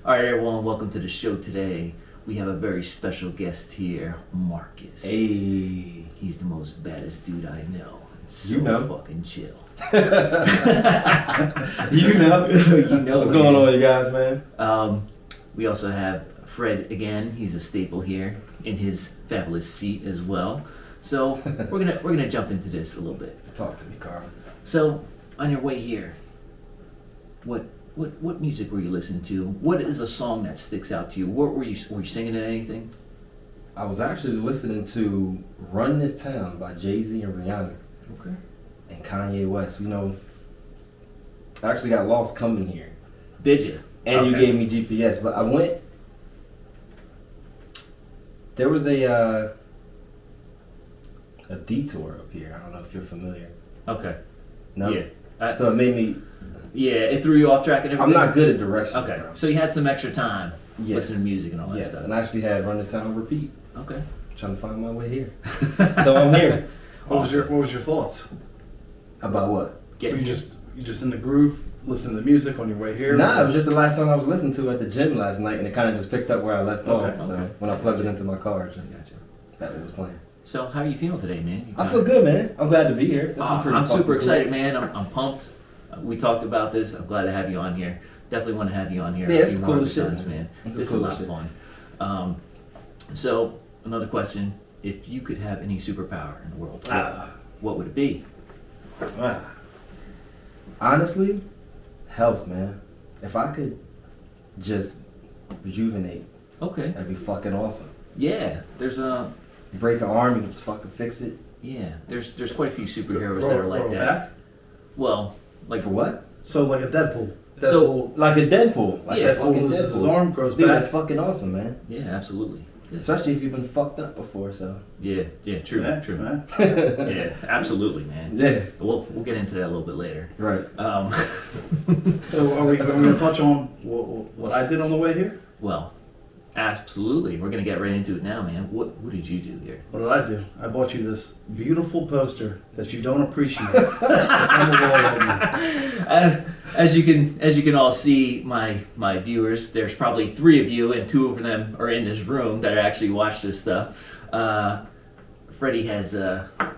All right, everyone, welcome to the show today. We have a very special guest here, Marcus. Hey. He's the most baddest dude I know. So You know. fucking chill. You know. You know. What's man. going on, you guys, man? We also have Fred again. He's a staple here in his fabulous seat as well. So we're gonna jump into this a little bit. Talk to me, Carl. So on your way here, what music were you listening to? What is a song that sticks out to you? What were you singing at anything? I was actually listening to Run This Town by Jay-Z and Rihanna. Okay. And Kanye West. You know, I actually got lost coming here. Did you? And you Okay. gave me GPS, but I went. There was a detour up here. I don't know if you're familiar. Okay. No. Yeah. So it made me. Yeah, it threw you off track and everything. I'm not good at directions. Okay, Bro. so you had some extra time Yes. listening to music and all that Yes, stuff. and I actually had Run This Town on repeat, Okay. trying to find my way here. So I'm here. What was your thoughts? About what? Were you just in the groove, listening to music on your way here? Nah, it was just the last song I was listening to at the gym last night, and it kind of just picked up where I left off. Okay, So okay. when I plugged it into my car, it just Gotcha. that was playing. So how are you feeling today, man? I feel good, man. I'm glad to be here. This is pretty I'm fucking super cool. excited, man. I'm pumped. We talked about this. I'm glad to have you on here. Definitely want to have you on here. Yeah, a it's few cool more as shit, times, man. It's This is cool a lot as of shit. fun. So another question: if you could have any superpower in the world, what would it be? Honestly, health, man. If I could just rejuvenate, Okay. that'd be fucking awesome. Yeah. There's Break an arm, you can just fucking fix it. there's quite a few superheroes that are like Grow that. back? Well, like For what? So like a Deadpool. So- Like a Deadpool. Like Yeah, a fucking Deadpool loses his Deadpool. arm, grows Dude, back. that's fucking awesome, man. yeah, absolutely. Especially if you've been fucked up before, so. Yeah, true. Yeah. Yeah, absolutely, man. Yeah, We'll get into that a little bit later. right. So are we going to touch on what I did on the way here? Well, absolutely. We're gonna get right into it now, man. What did you do here? What did I do? I bought you this beautiful poster that you don't appreciate. It's on the wall right now. As you can all see, my viewers, there's probably 3 of you, and 2 of them are in this room that actually watch this stuff. Freddie has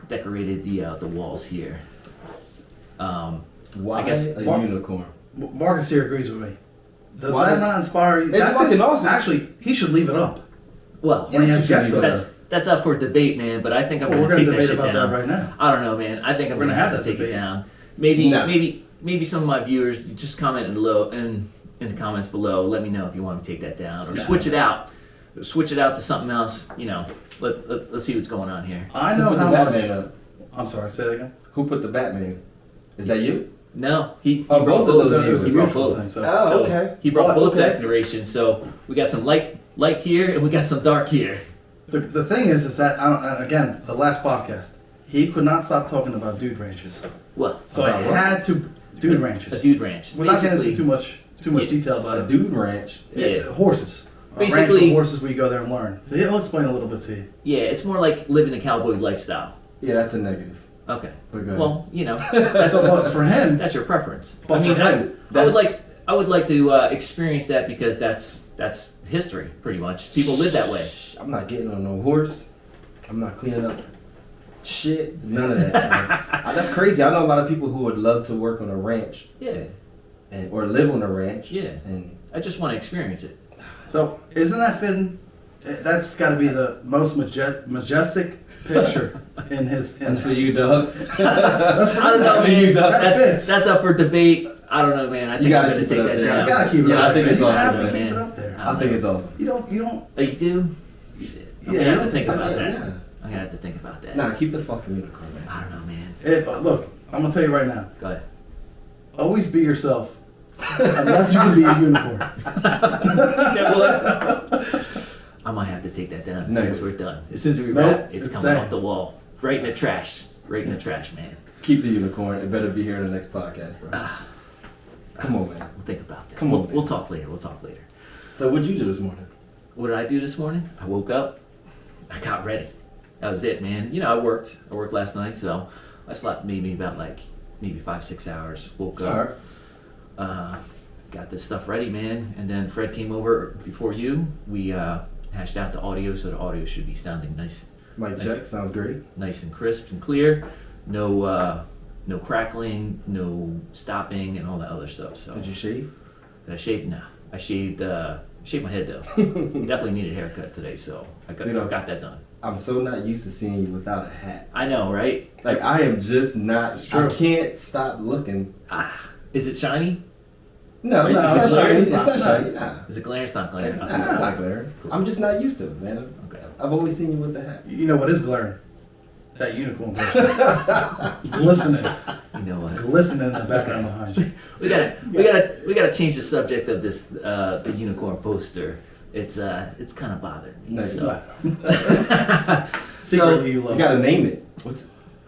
decorated the walls here. Why I guess- a Mar- unicorn? Marcus here agrees with me. Does Why? that not inspire you? It's That fucking is- awesome. Actually, he should leave it up. Well, When he has guests Well, over. that's up for debate, man. But I think I'm Well, we're gonna going take to that debate shit about down. that right now. I don't know, man. I think I'm We're gonna gonna have have to that take it debate. down. Maybe No. maybe some of my viewers just comment in the comments below. Let me know if you want me to take that down or No. switch it out. Switch it out to something else. You know, let's see what's going on here. I Who know put how the much. Batman up? I'm sorry, say that again. Who put the Batman? Is that you? No, he Oh, brought both of those It are was a He brought beautiful both. thing. So. Oh, So okay. he brought Oh, both okay. decorations. So we got some light here and we got some dark here. The thing is that, again, the last podcast, he could not stop talking about dude ranches. Well, So I About what? had to, dude a ranches. dude ranch. We're not getting Basically, into too much Yeah. detail about A it. dude ranch. Yeah. Horses. A ranch Basically- for horses where you go there and learn. He'll explain a little bit to you. yeah, it's more like living a cowboy lifestyle. Yeah, that's a negative. Okay. But go ahead. Well, you know, that's But for him, that's your preference. But I mean, for him, I would like to experience that because that's history, pretty much. People live that way. I'm not getting on no horse. I'm not cleaning up shit. None of that. man. That's crazy. I know a lot of people who would love to work on a ranch Yeah, or live on a ranch. yeah. And I just want to experience it. so isn't that fitting? That's got to be the most majestic picture in his. that's for you, Doug. That's for I don't know, for you, man. Doug. That fits. That's up for debate. I don't know, man. I think You I'm gotta gonna keep take it up that there. down. You gotta keep it Yeah, up I think there. it's You awesome, have to man. keep it up there. I think it's awesome. You don't. Oh, you do? I'm Yeah, gonna you have don't to think about that. Yeah. I'm gonna have to think about that. Nah, keep the fucking unicorn, man. I don't know, man. Look, I'm gonna tell you right now. Go ahead. Always be yourself, unless you can be a unicorn. I might have to take that down as No. soon as we're done. As soon as we Nope, wrap, it's it's coming staying. off the wall. Right in the trash. Right in the trash, man. Keep the unicorn. It better be here in the next podcast, bro. Come on, man. We'll think about that. Come on, man. We'll talk later. We'll talk later. So what'd you do this morning? What did I do this morning? I woke up. I got ready. That was it, man. You know, I worked last night, so I slept maybe about maybe 5-6 hours. Woke up. All right. got this stuff ready, man. And then Fred came over before you. We hashed out the audio, so the audio should be sounding nice. Mic check, sounds great. Nice and crisp and clear. No crackling, no stopping, and all that other stuff. So Did you shave? did I shave? No, I shaved my head though. Definitely needed a haircut today, so I got that done. I'm so not used to seeing you without a hat. I know, right? Like I am just not. I can't stop looking. Is it shiny? No, It's no, not it's not shiny. It's not Nah. shiny. Nah. Is it glaring? It's not glaring. It's not glaring. I'm just not used to it, man. Okay. I've always seen you with the hat. You know what is glaring? That unicorn picture. Glistening. You know what? Glistening in the background behind you. We gotta change the subject of this the unicorn poster. It's kind of bothered me. No, So. Secretly, you love You gotta name it.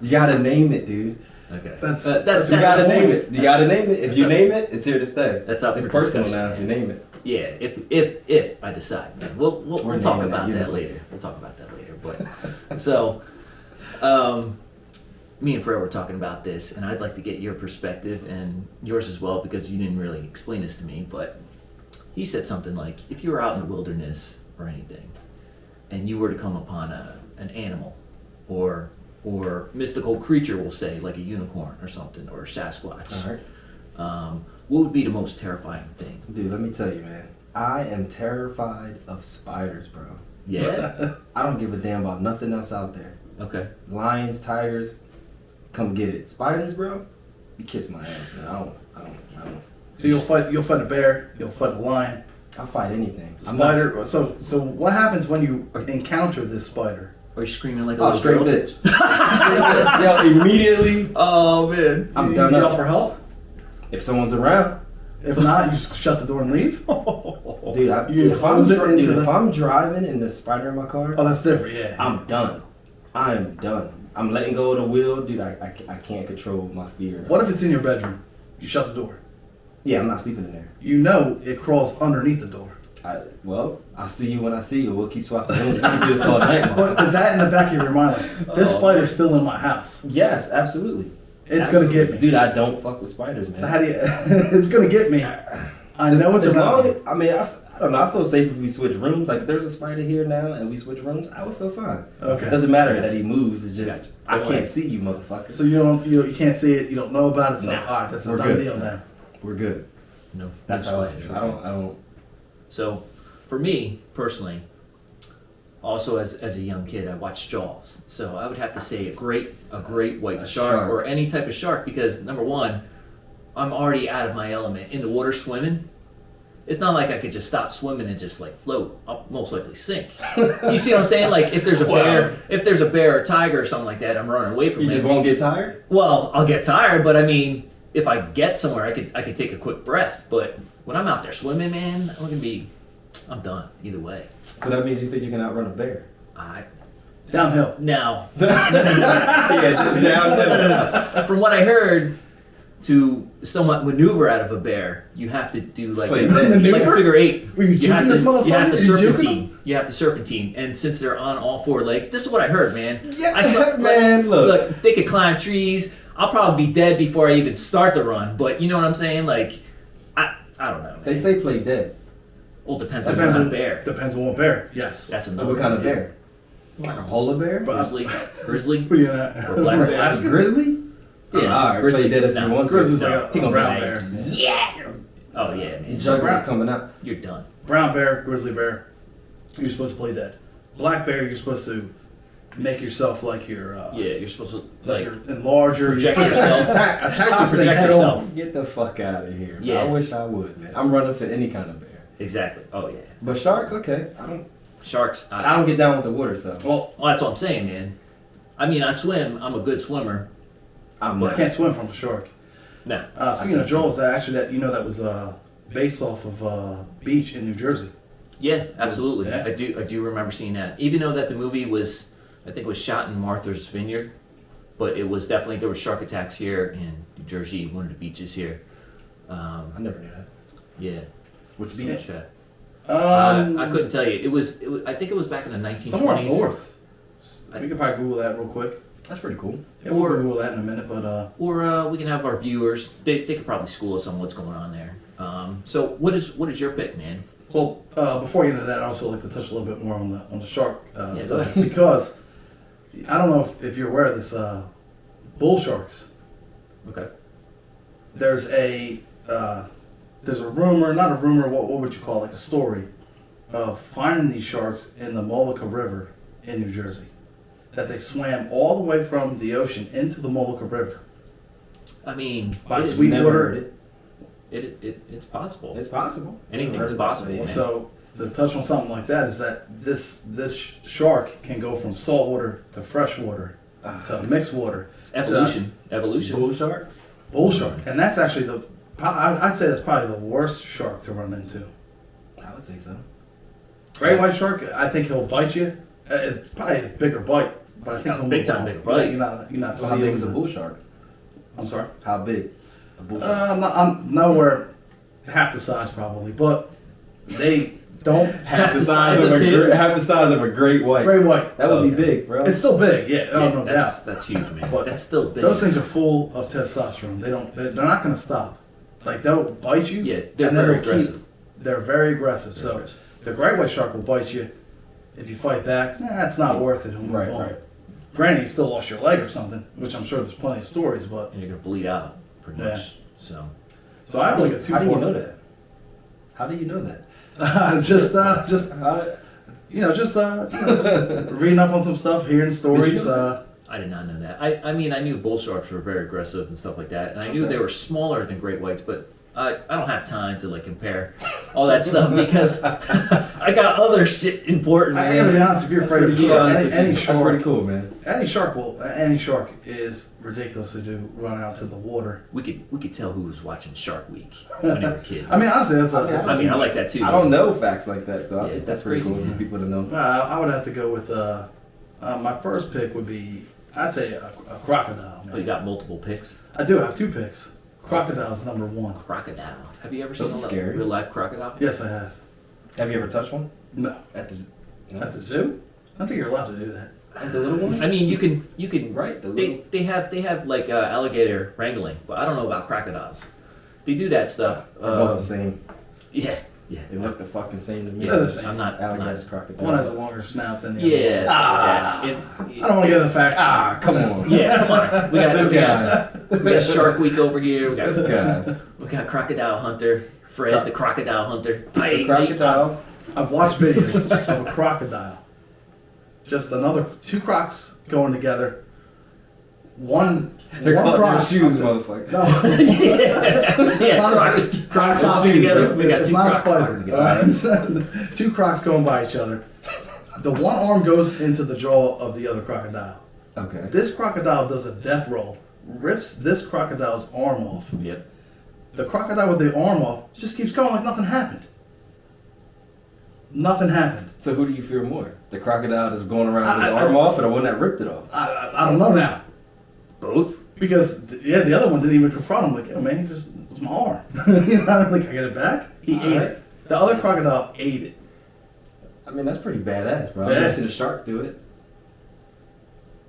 You gotta name it, dude. Okay. That's You gotta name it. You gotta name it. If you name it, it's here to stay. That's up It's for personal discussion. now if you name it. Yeah, if I decide, man. We'll We're talk naming about that that unicorn. later. We'll talk about that later. But so, me and Fred were talking about this, and I'd like to get your perspective and yours as well because you didn't really explain this to me. But he said something like, if you were out in the wilderness or anything, and you were to come upon an animal, or mystical creature, we'll say, like a unicorn or something, or Sasquatch. All right. What would be the most terrifying thing? Dude, let me tell you, man. I am terrified of spiders, bro. Yeah. I don't give a damn about nothing else out there. Okay. Lions, tigers, come get it. Spiders, bro, you kiss my ass, man. I don't. So you'll fight a bear, you'll fight a lion, I'll fight anything. spider. So what happens when you encounter this spider? Are you screaming like a Oh, little straight girl? bitch. Straight bitch. Yo, immediately, Oh man. I'm you done yell up. for help. If someone's around, If not, you just shut the door and leave. dude, You close it into the- if I'm driving and there's a spider in my car, Oh, that's different. Yeah. I'm done. I'm done. I'm letting go of the wheel, dude. I can't control my fear. What if it's in your bedroom? You shut the door. Yeah, I'm not sleeping in there. You know it crawls underneath the door. I'll see you when I see you. We'll keep swapping rooms. We can do this all night. But is that in the back of your mind? Like, this spider's still in my house. Yes, absolutely. It's gonna get me. Dude, I don't fuck with spiders, man. So how do you? It's gonna get me. I know it's As long around. as, I don't know. I feel safe if we switch rooms. Like if there's a spider here now and we switch rooms, I would feel fine. Okay. It doesn't matter that he moves. It's just Gotcha. I Don't can't worry. see you, motherfucker. So you can't see it. You don't know about it. So Nah, all right, that's a we're done good. deal now. We're good. No. That's no how I spiders, feel. okay. I don't. So, for me personally, also as a young kid, I watched Jaws. So I would have to say a great white A shark, shark. or any type of shark because number one, I'm already out of my element in the water swimming. It's not like I could just stop swimming and just like float. I'll most likely sink. You see what I'm saying? Like if there's a bear or tiger or something like that, I'm running away from You it. just won't get tired. Well, I'll get tired, but I mean, if I get somewhere, I could take a quick breath. But when I'm out there swimming, man, I'm done either way. So that means you think you can outrun a bear? Downhill. Now, Yeah, down. from what I heard, to somewhat maneuver out of a bear, you have to do like Play a, dead. like a figure eight. Were you have juking this to, you have to motherfucker? You juking serpentine. You have to serpentine, and since they're on all four legs, this is what I heard, man. Yeah, I saw, man, look. they could climb trees. I'll probably be dead before I even start the run. But you know what I'm saying? Like, I don't know. Man. They say play dead. Well, depends on Depends what on bear. Depends on what bear. Yes. That's So another what kind one, of too. bear? Like a polar bear? Grizzly. What do you know? Or black bear. That's a grizzly? Yeah, all right. Grizzly- Play dead if no, you want to. Grizzly's No, like he a gonna brown be bear. Oh yeah, man. Juggler's coming out. You're done. Brown bear, grizzly bear. You're supposed to play dead. Black bear, you're supposed to make yourself like you're. Yeah, you're supposed to Like like. you're enlarge your. project you're supposed to yourself. Attack this Project thing head yourself. on. Get the fuck out of here. Yeah. I wish I would, man. I'm running for any kind of bear. Exactly. Oh yeah. But sharks, okay. Sharks. I don't get down with the water, so Well, Well, that's what I'm saying, man. I mean, I swim. I'm a good swimmer. I'm I not. can't swim from a shark. No. Speaking of Jaws, actually, that was based off of a beach in New Jersey. Yeah, absolutely. Yeah. I do remember seeing that. Even though that the movie was, I think, was shot in Martha's Vineyard, but it was definitely there were shark attacks here in New Jersey, one of the beaches here. I never knew that. Yeah. Which Beach. beach? I couldn't tell you. It was. I think it was back in the 1920s. Somewhere up north. We could probably Google that real quick. That's pretty cool. Yeah, we'll Or- Google that in a minute, but Or we can have our viewers. They could probably school us on what's going on there. So what is your pick, man? Well, before you get into that, I'd also like to touch a little bit more on the shark Yeah, go stuff ahead. because I don't know if you're aware of this. Bull sharks. Okay. There's a rumor, not a rumor. What would you call it? Like a story of finding these sharks in the Molucca River in New Jersey. That they swam all the way from the ocean into the Molucca River. I mean, By it's Sweetwater. it's possible. It's possible. Anything's possible, man. So to touch on something like that is that this shark can go from saltwater to freshwater to mixed water. It's evolution. Evolution. Bull sharks. Bull shark, and that's actually I'd say that's probably the worst shark to run into. I would say so. Great white shark, I think he'll bite you. It's probably a bigger bite, but I think he'll big move time on. bigger bite. You're not So how big seeing is a the- bull shark? I'm sorry. How big? A bull shark. I'm nowhere half the size probably, but they don't half the size of him. half the size of a great white. great white. That would be Okay. big, bro. It's still big, yeah, Yeah, no that's doubt. that's huge, man. But that's still big. Those things are full of testosterone. They're not going to stop. Like they'll bite you. Yeah, they're and then very they'll aggressive. They're very aggressive. Very So aggressive. the great white shark will bite you. If you fight back, it's not worth it. He'll move Right, on. right. Granted, you still lost your leg or something, which I'm sure there's plenty of stories. But And you're gonna bleed out, pretty Yeah. much. So so I have like a two. How do you know that? How do you know that? just How, just reading up on some stuff, hearing stories. know I did not know that. I mean, I knew bull sharks were very aggressive and stuff like that, and I knew Okay. they were smaller than great whites, but I don't have time to like compare all that stuff because I got other shit important. I gotta be honest. If you're afraid of pretty shark, honest any, with you. any That's shark, pretty cool, man. any shark is ridiculous to do. Run out to the water. We could tell who was watching Shark Week when they were kids. I mean, honestly, that's I mean, I like that too. I don't know facts like that, so I Yeah, think that's that's pretty crazy, cool man. for people to know. I would have to go with my first pick would be I'd say a crocodile. Man. Oh, you got multiple picks. I do have two picks. Crocodile's number one. Crocodile. Have you ever seen Those a are scary. real life crocodile? Yes, I have. Have you ever touched one? No, At the, at the zoo. I don't think you're allowed to do that. At the little one? I mean, you can Right, the They have like alligator wrangling, but I don't know about crocodiles. They do that stuff. They're both the same. Yeah. They look the fucking same to me. They're the same. I'm not. Alligators, crocodiles. One has a longer snout than the other. Yeah. I don't want to get into facts. Come on. Yeah, come on. We got This we got Shark Week over here. This guy. We got Crocodile Hunter. Fred, the Crocodile Hunter. The crocodiles. I've watched videos of a crocodile. Just two crocs going together. One croc. shoes, motherfucker. No. Yeah, Crocs. Crocs walking together. We got It's two not a Crocs spider. walking together. Two crocs going by each other. The one arm goes into the jaw of the other crocodile. Okay. This crocodile does a death roll, rips this crocodile's arm off. Yep. The crocodile with the arm off just keeps going like nothing happened. Nothing happened. So who do you fear more? The crocodile that's going around with his I- arm off, or the one that ripped it off? I don't know now. Both. Because, the other one didn't even confront him. Like, yo, man, it's my arm. You know, like, I get it back? He ate Alright. it. The other crocodile ate it. I mean, that's pretty badass, bro. I've Yeah. never seen a shark do it.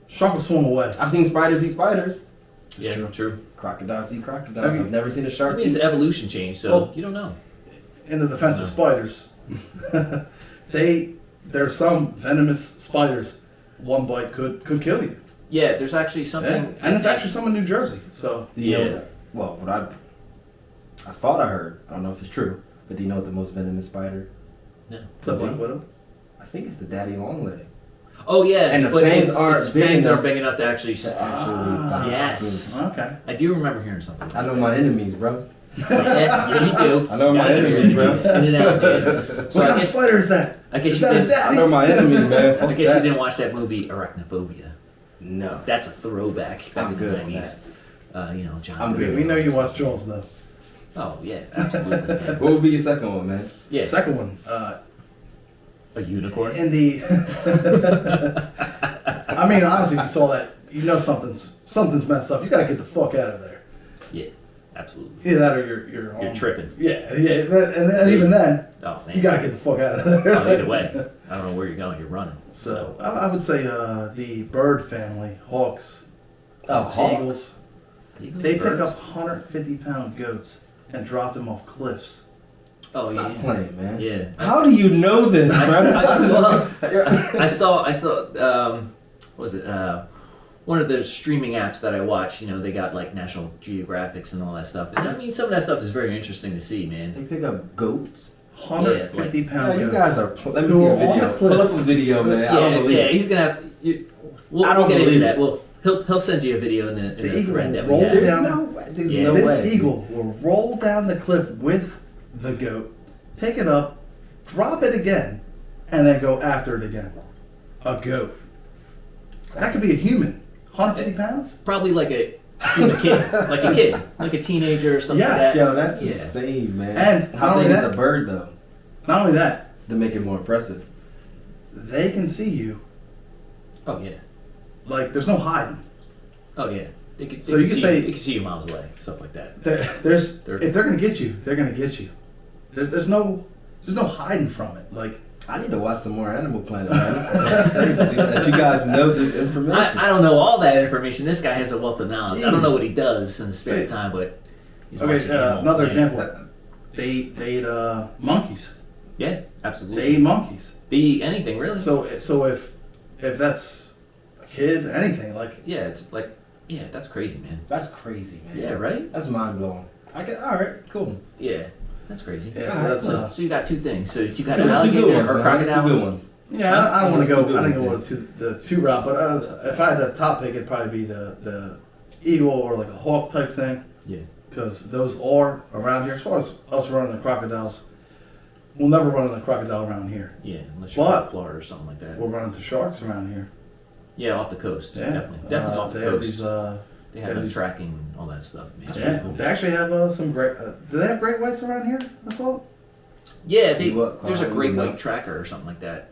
Shark will swim away. I've seen spiders eat spiders. Yeah, true. Crocodiles eat crocodiles. Have you- I've never seen a I shark mean, it's eat. evolution change, so Well- you don't know. In the defense of spiders, there's some venomous spiders. One bite could kill you. Yeah, there's actually Yeah. something. And it's actually some in New Jersey. So, Do you know Yeah. what I thought I heard. I don't know if it's true, but do you know what the most venomous spider? No. the Black Widow. I think it's the daddy longleg. Oh yeah, And the but fangs its aren't big fangs enough aren't big enough to actually. Yes. Okay. I do remember hearing something. I know my enemies, bro. Yeah, you do. I know my Gotta enemies, bro. In and out, man. So What I kind of guess, spider is that? I guess Is you that a didn't. I daddy? know my enemies, man. I Fuck guess you that. didn't watch that movie Arachnophobia. No. That's a throwback back I'm in good the on 90s. John. I'm good. We know you watch Jaws, though. Oh yeah, absolutely. man. What would be your second one, man? Yeah, Second one, a unicorn. in the. I mean, honestly, if you saw that, you know something's messed up. You gotta get the fuck out of there. Yeah, absolutely. Either that or you're You're tripping. Yeah, and even then, Oh man. you gotta get the fuck out of there. Oh, either way, I don't know where you're going. You're running. So I would say the bird family, hawks, Oh, hawks? eagles. Eagles, They pick birds. up 150-pound goats and dropped them off cliffs. Oh Stop yeah. playing, man. Yeah. How do you know this, bro? I saw. What was it? One of the streaming apps that I watch. You know, they got like National Geographics and all that stuff. And I mean, some of that stuff is very interesting to see, man. They pick up goats. 150 Yeah, pound you goats. guys are. Let me Who see a are on video. the Pull up cliffs. a video, man. Yeah, I don't believe it. he's gonna have. We'll I don't get into believe that. it. Well, he'll send you a video in the The eagle thread that we rolled have. it There's down. no way. There's Yeah. no This way. eagle will roll down the cliff with the goat, pick it up, drop it again, and then go after it again. A goat. That could be a human. 150 pounds? Probably like a kid, like a teenager or something Yes, like that. Yo, that's Yeah. insane, man. And how not big only is that- the bird though? Not only that, To make it more impressive. they can see you. Oh yeah. Like, there's no hiding. Oh yeah. They could. So you can say- they can see you miles away, stuff like that. There's They're- if they're gonna get you, they're gonna get you. There's no hiding from it. Like, I need to watch some more Animal Planet, man. This is crazy, dude, that you guys know this information. I don't know all that information. This guy has a wealth of knowledge. I don't know Jeez. what he does in his spare Hey. time, but he's okay, watching Animal another Planet. example. They eat monkeys. Yeah, They absolutely. eat monkeys. They eat anything really. So if that's a kid, anything like. Yeah, it's like that's crazy, man. That's crazy, man. Yeah, right. That's mind blowing. All right, cool. Yeah, that's crazy. Yeah, so Alright, that's cool. So you got two things. So you got an Those are two good alligator ones, or man. Those are crocodile. two good ones. Yeah, I don't want to Those are go. two I good don't go ones, to the two route, but if I had a top pick, it'd probably be the eagle or like a hawk type thing. Yeah. Because those are around here. As far as us running the crocodiles, we'll never run into crocodile around here. Yeah, unless you're But- in Florida or something like that. We'll run into sharks around here. Yeah, off the coast. Yeah, Definitely off the they have coast. these. They have yeah, the these- tracking and all that stuff, man. Yeah, they actually have some great. Do they have great whites around here? I thought. Yeah, there's a Carl, great you know? white tracker or something like that.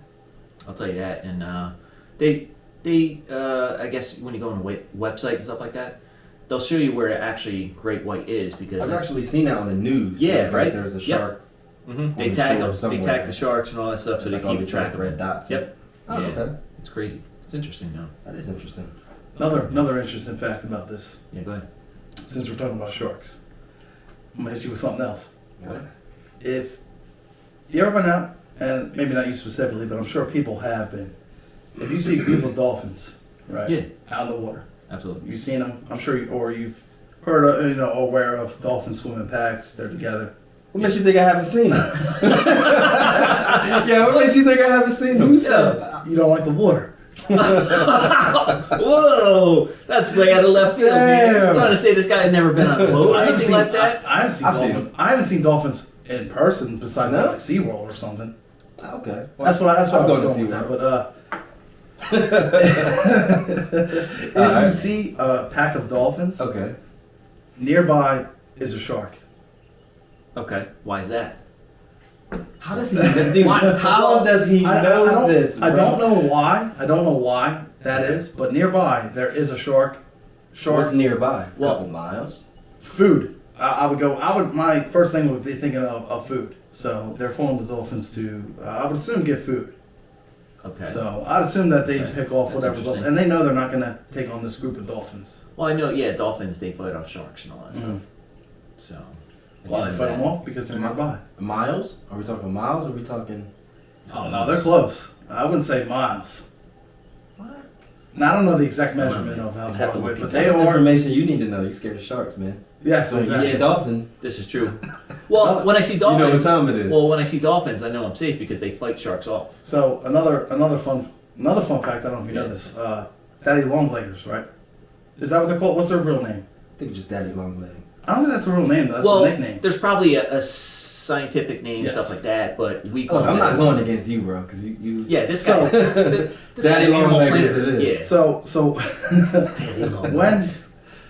I'll tell you that. And they I guess when you go on the website and stuff like that, they'll show you where actually great white is because I've actually seen that on the news. Yeah, There's, like, right? there's a Yep. shark. they on the tag shore them. They somewhere. tag the sharks and all that stuff, so they Like all keep a these, track like, of red them. dots. Yep. Oh, Yeah. okay. It's crazy. It's interesting though. That is interesting. Another interesting fact about this. Yeah, go ahead. Since we're talking about sharks, I'm gonna hit you with something else. What? If you ever been out, and maybe not you specifically, but I'm sure people have been. If you see a group of dolphins, right? Yeah. Out in the water, Absolutely. you've seen them. I'm sure, or you've heard of, aware of dolphins swimming packs. They're together. What makes you think I haven't seen them? Yeah, what makes you think I haven't seen them? Yeah. You don't like the water. Whoa, that's way out of left field, man. Damn. I'm trying to say this guy had never been on a boat or I haven't anything seen, like that. I haven't seen I've seen dolphins. I haven't seen dolphins in person besides No? like SeaWorld or something. Okay. That's what I I'm was going to going with that. SeaWorld. But if you Alright. see a pack of dolphins, Okay. nearby is a shark. Okay, why is that? How does he even do? Why- How does he I know don't, this? I bro? don't know why. I don't know why that is, but nearby there is a shark. Sharks What's nearby? Well- Couple miles. food. I would. My first thing would be thinking of food. So they're following the dolphins to. I would assume get food. Okay. So I'd assume that they Okay. pick off That's whatever, interesting. and they know they're not going to take on this group of dolphins. Well, I know, yeah, dolphins, they fight off sharks and all that Mhm. stuff. So. Well, they again, fight them off because they're nearby. Miles? Are we talking miles? Or are we talking? Oh no, they're close. I wouldn't say miles. What? Now I don't know the exact I don't measurement know. of how You'd far have to away, look but at they That's are. information you need to know. You're scared of sharks, man. Yes, So you exactly. see dolphins. This is true. Well, when I see You know what dolphins, time it is. well, when I see dolphins, I know I'm safe because they fight sharks off. So another fun fact. I don't know if you know Yeah. this. Daddy longleggers, right? Is that what they're called? What's their real name? I think just Daddy Longleg. I don't think that's a real name. That's well, a nickname. there's probably a scientific name, Yes. stuff like that, but we Oh, call I'm them not daddy going long against you, bro, because you. Yeah, this So- guy. this Daddy guy's Animal long-leggers Planet. it is. Yeah. So Daddy long when legs.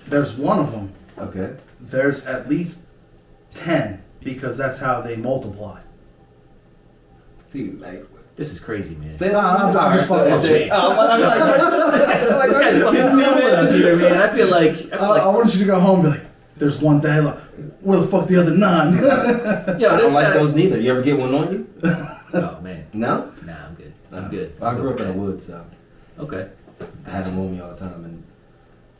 there's one of them, Okay. there's at least 10 because that's how they multiply. Dude, like. This is crazy, man. Say I'm just Alright, fucking so- with you. I'm like, This guy's fucking dealing with us here, man. I feel like, I want you to go home and be like, there's one day, like, where the fuck the other 9? yo, I this don't like guy. those neither. You ever get one on you? Oh man, No. nah, I'm good. I'm good. I grew up in the Okay. woods, so Okay. I had them on me all the time, and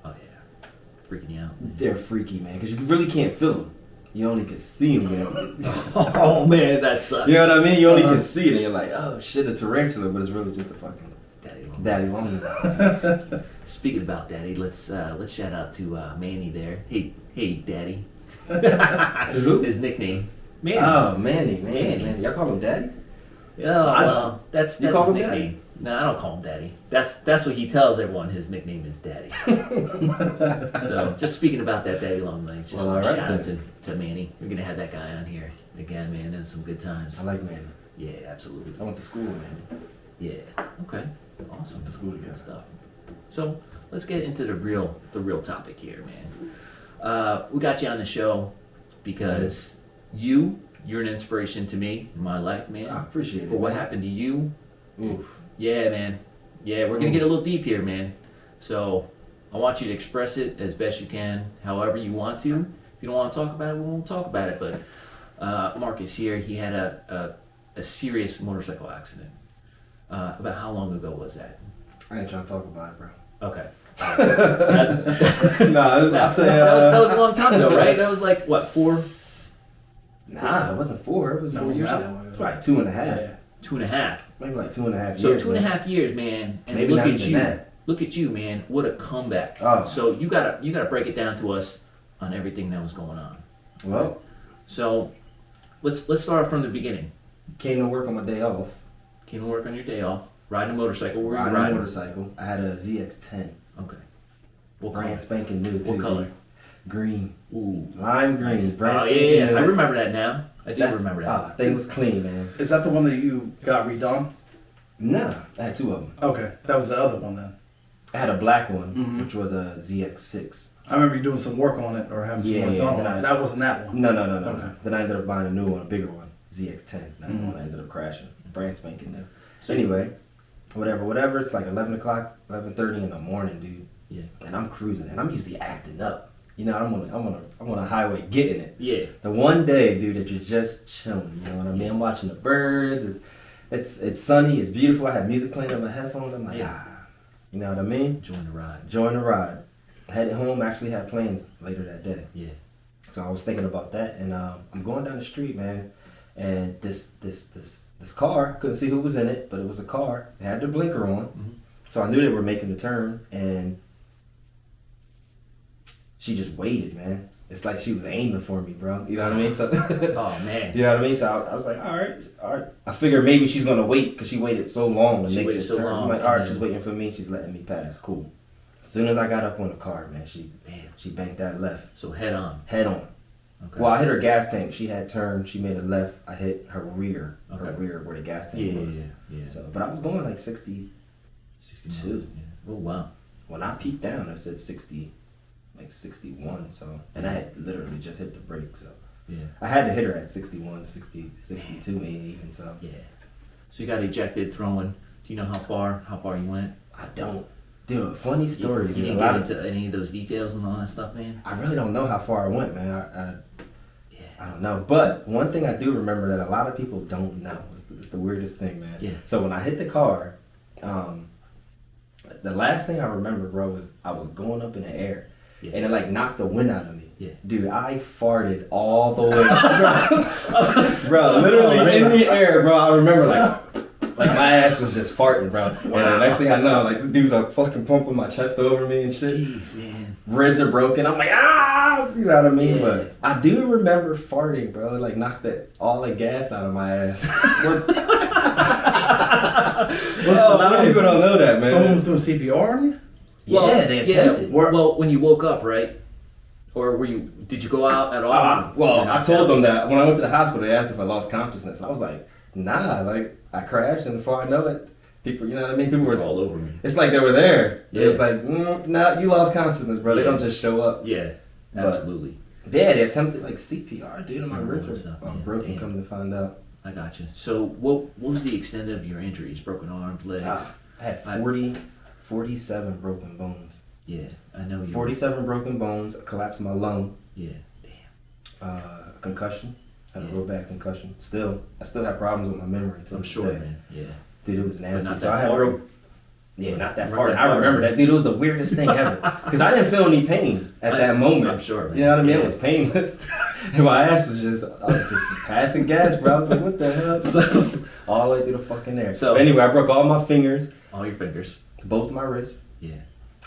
Oh yeah, freaking you out. they're freaky, man, because you really can't feel them. you only can see them. Oh man, that sucks. You know what I mean? You only can see it, and you're like, oh shit, a tarantula, but it's really just a fucking Daddy. long. Speaking about daddy, let's shout out to Manny there. Hey, daddy. To who? His nickname. Manny. Oh, Manny. Y'all call him daddy? Yeah, well, that's You call his him daddy? nickname. No, I don't call him daddy. That's what he tells everyone. His nickname is daddy. So just speaking about that daddy long legs, just Well, want to all right shout out to Manny. We're gonna have that guy on here again, man. There's some good times. I like Manny. Yeah, absolutely. I went to school with Manny. Yeah. Okay. Awesome. That's cool. Good stuff. So let's get into the real topic here, man. We got you on the show because you're an inspiration to me in my life, man. I appreciate it. For what man. happened to you. Oof. Yeah, man. Yeah, we're gonna get a little deep here, man. So I want you to express it as best you can, however you want to. If you don't want to talk about it, we won't talk about it. But Marcus here, he had a serious motorcycle accident. About how long ago was that? I ain't trying to talk about it, bro. Okay. I say that was a long time ago, right? That was like what, 4? Nah, it wasn't 4. It was No, 4 years that ago. long. It was like 2.5. Yeah. 2.5. Maybe like 2.5 So years. 2.5 years, man. And Maybe look not at even you. that. Look at you, man. What a comeback. Oh. So you gotta break it down to us on everything that was going on. Well, So let's start from the beginning. came to work on my day off. Came to work on your day off, riding a motorcycle. Where were you Riding a riding? motorcycle. I had a ZX10. Okay. What Brand color? spanking new too. What color? Green. Ooh. Lime green. Nice. Brand Oh spanking yeah. new. I remember that now. I do remember that. Ah, thing was clean, man. Is that the one that you got redone? Nah, I had 2 of them. Okay, that was the other one then. I had a black one, Mhm. which was a ZX6. I remember you doing some work on it or having some Yeah, work done on then it. That wasn't that one. No. Okay. Then I ended up buying a new one, a bigger one, ZX10. That's the Mhm. one I ended up crashing. Brand spanking new. So Anyway, whatever. It's like 11 o'clock, 11:30 in the morning, dude. Yeah. And I'm cruising, and I'm usually acting up. You know, I'm on a highway getting it. Yeah. The one day, dude, that you're just chilling. You know what I mean? I'm watching the birds. It's sunny. It's beautiful. I have music playing on my headphones. I'm like, Yeah. you know what I mean? Join the ride. Join the ride. Headed home. Actually had plans later that day. Yeah. So I was thinking about that, and I'm going down the street, man, and this car, I couldn't see who was in it, but it was a car. It had the blinker on, Mhm. so I knew they were making the turn, and she just waited, man. It's like she was aiming for me, bro. You know what I mean? So, Oh man. you know what I mean? So I was like, all right. I figured maybe she's gonna wait because she waited so long to She make waited this so turn. long, I'm like, and all right, then- she's waiting for me. She's letting me pass. Cool. As soon as I got up on the car, man, she banked that left, So head on. head on. Okay. Well, I hit her gas tank. She had turned. She made a left. I hit her rear. Her Okay. rear where the gas tank Yeah, was. yeah. So, but I was going like 60. 62. 2. Yeah. Oh wow. When I peeked down, it said 60, like 61. So, and I had literally just hit the brake. So, Yeah. I had to hit her at 61, 60, 62 maybe even. So, Yeah. So you got ejected throwing. Do you know how far you went? I don't. Dude, funny story. You dude. didn't A lot get of, into any of those details and all that stuff, man. I really don't know how far I went, man. Yeah. I don't know. But one thing I do remember that a lot of people don't know. It's the weirdest thing, man. Yeah. So when I hit the car, the last thing I remember, bro, was I was going up in the air. Yeah. And it like knocked the wind out of me. Yeah. Dude, I farted all the way. bro, literally in the air, bro. I remember like my ass was just farting, bro. And the next thing I know, like this dude's like fucking pumping my chest over me and shit. Jeez, man. Ribs are broken. I'm like, ah, you know what I mean? Yeah. But I do remember farting, bro. It like knocked all the gas out of my ass. Well, a lot of people don't know that, man. Someone was doing CPR on you? Yeah, they attempted. Well, when you woke up, right? Or did you go out at all? I told them that when I went to the hospital, they asked if I lost consciousness. I was like, nah, like I crashed, and before I know it, people, you know what I mean? People were all over me. It's like they were there. Yeah. It was like, nah, you lost consciousness, bro. They Yeah. don't just show up. Yeah, But- absolutely. Yeah, they attempted like CPR, dude, and my CPR ribs and stuff, are yeah, broken. damn. Come to find out, I got you. So what was the extent of your injuries? Broken arms, legs? I had 47 broken bones. Yeah, I know you. 47 broken bones, a collapse in my lung, Yeah. concussion. Had a Yeah. real bad concussion. I still have problems with my memory. To I'm this sure, day. man. Yeah. Dude, it was nasty. not So that I had hard. Yeah, not that Remember far. that I far? remember that, dude. It was the weirdest thing ever. Because I didn't feel any pain at that moment. I'm sure, man. You know what I mean? Yeah. It was painless. And my ass was just, I was just passing gas, bro. I was like, what the hell? So, all the way through the fucking air. So- But anyway, I broke all my fingers, All your fingers. both my wrists, Yeah.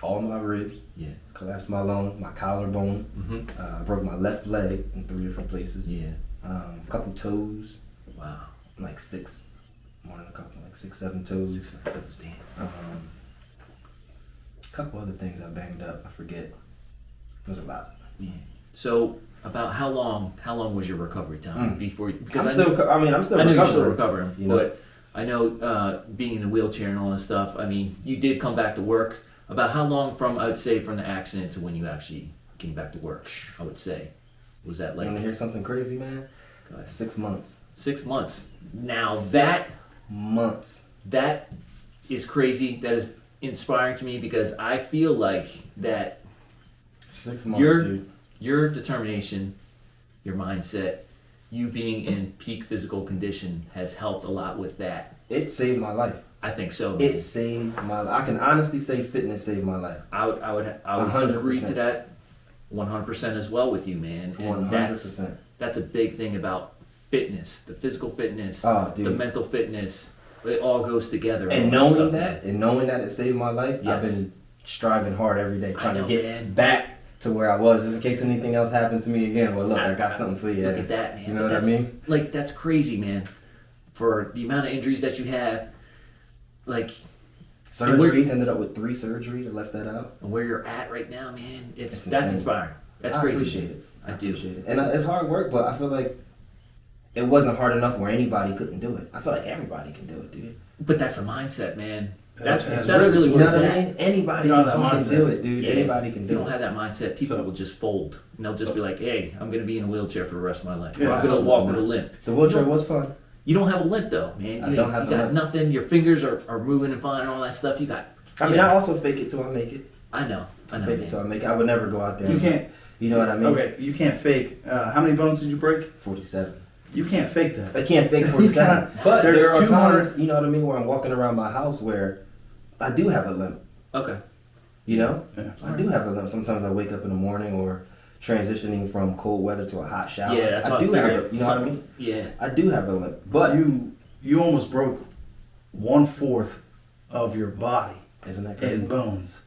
all my ribs, Yeah. collapsed my lung, my collarbone. Mm-hmm. I broke my left leg in 3 different places. Yeah. A couple toes, Wow. like 6, more than a couple, like 6, 7 toes. 6 toes, damn. A couple other things I banged up. I forget. It was a lot. Yeah. So about how long was your recovery time before? Because I'm still I know recovering. you're still recovering, You know? but I know being in a wheelchair and all that stuff. I mean, you did come back to work. About how long from I'd say from the accident to when you actually came back to work? I would say, was that You like want to hear something crazy, man? Go ahead. 6 months. 6 months? Now 6 months. that is crazy. That is inspiring to me because I feel like that 6 months, You're- dude. your determination, your mindset, you being in peak physical condition has helped a lot with that. It saved my life. I think so. Man. It saved my life. I can honestly say fitness saved my life. I would 100%. agree to that 100% as well with you, man. And 100%. that's a big thing about fitness, the physical fitness, Oh, dude. the mental fitness. It all goes together. And all knowing stuff, that it saved my life, I've Yes. been striving hard every day, trying know, to get man. back to where I was, just in case anything else happens to me again. Well, look, I got something for you. Look at that, man. You know But what I that's- mean? Like that's crazy, man. For the amount of injuries that you have, like Surgeries, ended up with 3 surgeries. I left that out. where you're at right now, man. It's That's insane. inspiring. That's I crazy. appreciate it. I do. Appreciate it. And it's hard work, but I feel like it wasn't hard enough where anybody couldn't do it. I feel like everybody can do it, dude. But that's a mindset, man. That's That's really- really You where know it's what I at. mean? Anybody You can know that fucking mindset. do it, dude. Yeah. Anybody can If you do don't it. have that mindset, people So- will just fold. And they'll just be like, hey, I'm going to be in a wheelchair for the rest of my life. Yeah, Or I'm going to absolutely, walk with a man. limp. The wheelchair was fun. You don't have a limp, though, man. I You, don't have you a got limp. nothing. Your fingers are moving and fine and all that stuff. You got. I mean, I also fake it till I make it. I know, Fake it man. till I make it. I would never go out there. You can't. You know what I mean? Okay, you can't fake. How many bones did you break? 47. You can't fake that. I can't fake You 47. cannot- But there's there are 200 times, you know what I mean, where I'm walking around my house where I do have a limp. Okay. You know? Yeah. I do have a limp. Sometimes I wake up in the morning or transitioning from cold weather to a hot shower. Yeah, that's I what I do have figured. a, you know what I mean? Yeah. I do have a limp. But You almost broke 1/4 of your body isn't that in crazy? bones.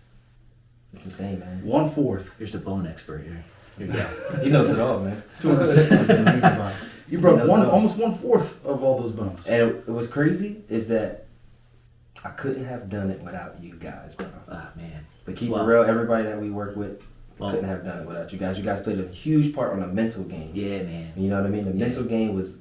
It's insane, man. 1/4. Here's the bone expert here. He knows it all, man. 200 bones in your body. You broke knows it all. almost 1/4 of all those bones. And it was crazy is that I couldn't have done it without you guys, bro. Ah, man. But keep Wow. it real, everybody that we work with Well, couldn't have done it without you guys. You guys played a huge part on the mental game. yeah, man. You know what I mean? The Yeah. mental game was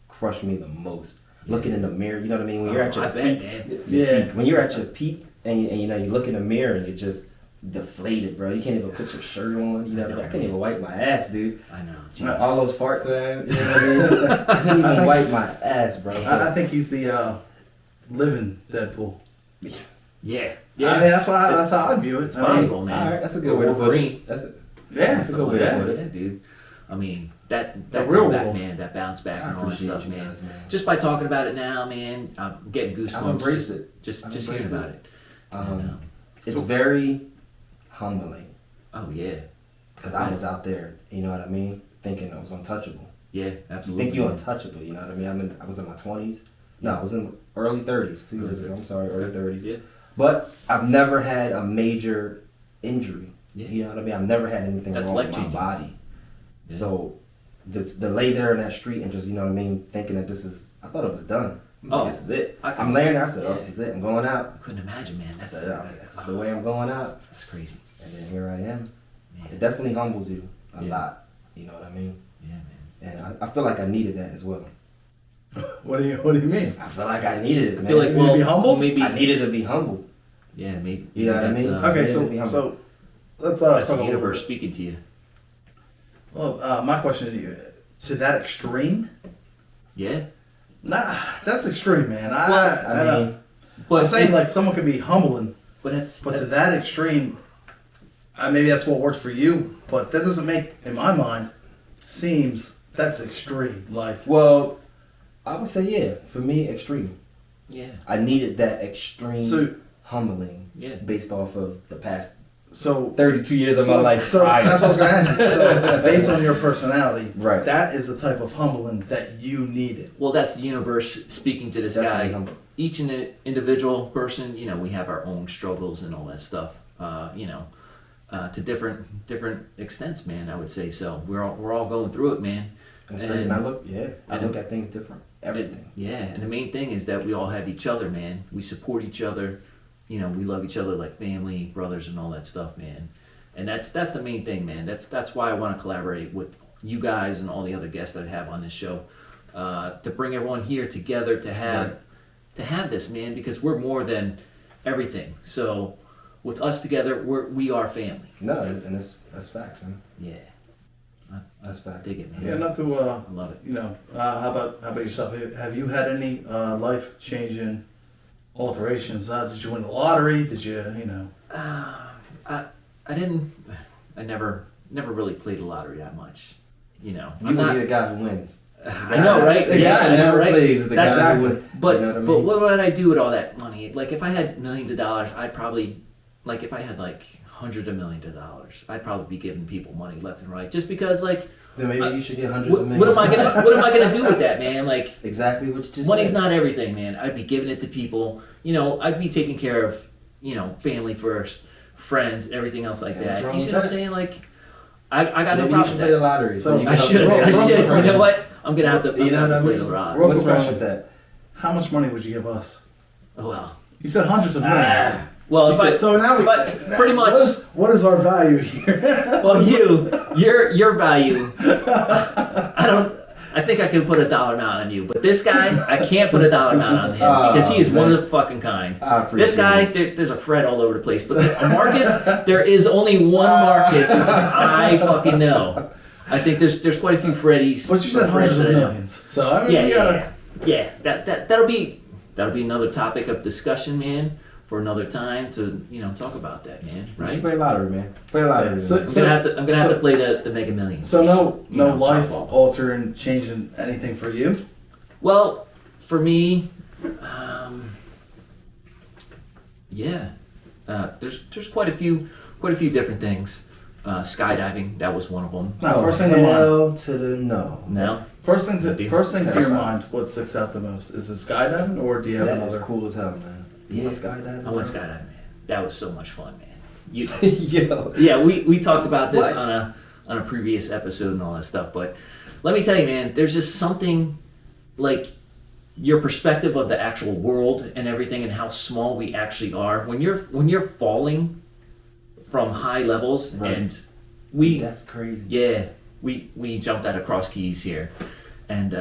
crushed me the most. Looking in the mirror, you know what I mean? When you're at your I bet, peak, man. your Yeah. peak. When you're at your peak and you know you look in the mirror and you're just deflated, bro. You can't even put your shirt on. You know, I couldn't even wipe my ass, dude. I know. Nice. Jeez. All those farts, man. You know what I mean? I couldn't even think- wipe my ass, bro. So, I think he's the living Deadpool. Yeah. I mean, that's how I view it. It's I mean, possible, man. all right, that's a good way to put it. Wolverine. That's it. Yeah, That's a good way yeah. to put it. Yeah, dude. I mean, that The real comeback, world. man, that bounce back I and all that appreciate stuff, you man. guys, man. Just by talking about it now, man, I'm getting goosebumps. I've embraced just, it. Just, I've just hearing embraced about it. It's very humbling Oh yeah, because I was out there, you know what I mean, thinking I was untouchable. yeah, You absolutely. think you're untouchable, you know what I mean? I was in my 20s. No, I was in early 30s, 2 years ago. I'm sorry, early 30s. Yeah, But I've never had a major injury. Yeah. You know what I mean? I've never had anything That's wrong with my life-changing. body. Yeah. So to lay there in that street and just, you know what I mean, thinking that I thought it was done. Oh, This is it. I can- I'm laying there. I said, oh, yeah. this is it. I'm going out. I couldn't imagine, man. I That's said, oh, this is the way I'm going out. That's crazy, And then here I am. man. It definitely humbles you a Yeah. lot. You know what I mean? Yeah, man. And I feel like I needed that as well. What do you mean? I feel like I needed it, I man. feel like You need to be humbled? maybe I needed to be humbled. yeah, maybe. You know what I that's, mean? Okay, yeah, be humble. so let's that's talk the a little universe bit. speaking to you. Well, my question to you: to that extreme? Yeah, Nah, that's extreme, man. I mean, I'm saying like someone could be humbling, but that's but to that extreme, maybe that's what works for you. But that doesn't make, in my mind, seems that's extreme. Like, well, I would say, yeah, for me, extreme. yeah. I needed that extreme. so humbling. Yeah. Based off of the past So 32 years of my life. So that's what I was going to ask you. So based on your personality, Right. that is the type of humbling that you needed. Well, that's the universe speaking to this Definitely guy. humble. Each individual person, we have our own struggles and all that stuff. To different extents, man. I would say so. We're all going through it, man. That's great. And I look at things different. Everything. And the main thing is that we all have each other, man. We support each other. We love each other like family, brothers, and all that stuff, man. And that's the main thing, man. That's why I want to collaborate with you guys and all the other guests that I have on this show, to bring everyone here together to have this, man, because we're more than everything. So with us together, we are family. No, and that's facts, man. Yeah. That's facts. Dig it, man. Yeah, enough to I love it. how about yourself? Have you had any life changing alterations? Did you win the lottery? Did you I never really played the lottery that much. You I'm not. be the guy who wins. I know, right? Exactly. Yeah, I know, right? Plays is the That's guy who wins. But You know what I mean? but what would I do with all that money? Like if I had millions of dollars, I'd probably if I had hundreds of millions of dollars, I'd probably be giving people money left and right, just because Then maybe you should get hundreds of millions. what am I gonna do with that, man? Exactly what you just Money's said. not everything, man. I'd be giving it to people. I'd be taking care of family first, friends, everything else like Yeah, what's that. wrong You see with what I'm that? saying? I got no Maybe you problem should with play the that. lottery. So you I can should. help I people. should. You know what? I'm gonna have to. You know what I play mean? the lottery. Real What's quick wrong question. with that? How much money would you give us? Oh well. You said hundreds of millions. Well, You if said- I, so now we, but now- pretty much. What is our value here? Well, your value. I think I can put a dollar amount on you, but this guy, I can't put a dollar amount on him because he is one of the fucking kind. I appreciate This guy, there's a Fred all over the place, but a Marcus, there is only one Marcus I fucking know. I think there's quite a few Freddies. But you said or Freds hundreds of that I know. millions. So I mean, Yeah, we gotta. yeah. That'll be another topic of discussion, man, for another time to talk about that, man. You should Right? play lottery, man. Play lottery. Yeah, so- man. I'm gonna have to play the Mega Millions. So no life Powerball. altering, changing anything for you. Well, for me, there's quite a few different things. Skydiving, that was one of them. No, first thing to mind. hell to the no. No, First thing to your Terrifying. mind. What sticks out the most? Is it skydiving, or do you have That is another? cool as hell, man. You went skydiving? I went skydiving, man. That was so much fun, man. Yo. Yeah, we talked about this What? on a previous episode and all that stuff, but let me tell you, man, there's just something like your perspective of the actual world and everything and how small we actually are when you're falling from high levels. Right. And we That's crazy. yeah, we jumped out of Cross Keys here, and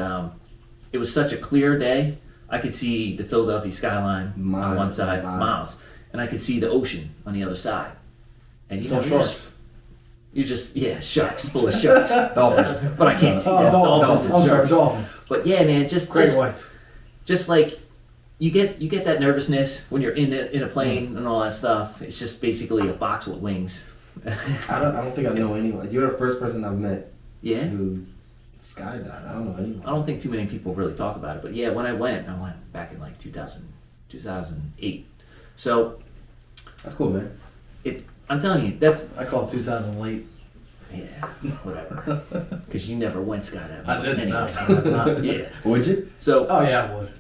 it was such a clear day. I could see the Philadelphia skyline on one side, miles, and I could see the ocean on the other side. And So sharks. you just sharks, full of sharks. Dolphins. But I can't see Oh, that. dolphins. and I'm sorry, sharks. dolphins. But yeah, man, Great whites. just like you get that nervousness when you're in a plane and all that stuff. It's just basically a box with wings. I don't think I know anyone. You're the first person I've met Yeah. who's skydived. I don't know anyone. I don't think too many people really talk about it, but yeah, when I went back in 2008. So That's cool, man. I'm telling you, that's I call it 2000 late. whatever. Because you never went skydiving. I didn't. Anyway. No. Yeah. Would you? So Oh yeah, I would.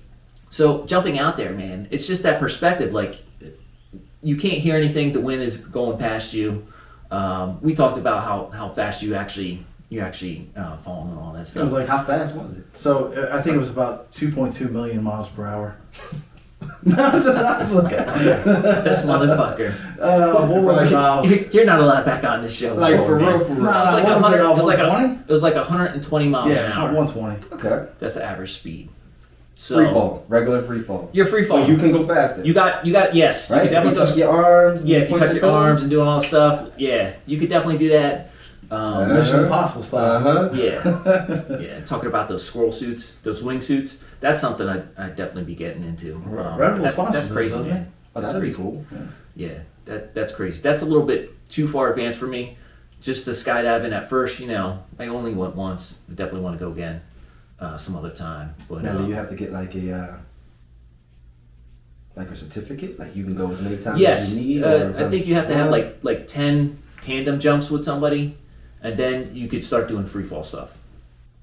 So jumping out there, man, it's just that perspective. Like, you can't hear anything. The wind is going past you. We talked about how fast you're actually falling and all that It was stuff. like How fast was it? so. I think it was about 2.2 million miles per hour. No, I was like, This motherfucker. what was it about? You're not allowed back on this show. Like, for man. real, for real. No, It was like what was it, 100 it was like 120? it was like 120 miles Yeah, an it's hour. not 120. Okay. That's the average speed. So Free fall. Regular free fall. You're free Oh, falling. you can go faster. You got yes. right? You can If you definitely touch your arms. Yeah, and if you point touch your toes. arms and doing all that stuff, yeah, you could definitely do that. Mission Impossible style. Uh-huh. Yeah. Talking about those squirrel suits, those wing suits, that's something I'd definitely be getting into. Red Bull that's sponsors this, crazy, doesn't man. Oh, That's that'd be crazy. cool. Yeah, that's crazy. That's a little bit too far advanced for me. Just to skydiving at first, I only went once. I definitely want to go again some other time. But Now, do you have to get like like a certificate? Like you can go as many times Yes, as you need? I think you have to have like 10 tandem jumps with somebody, and then you could start doing free fall stuff,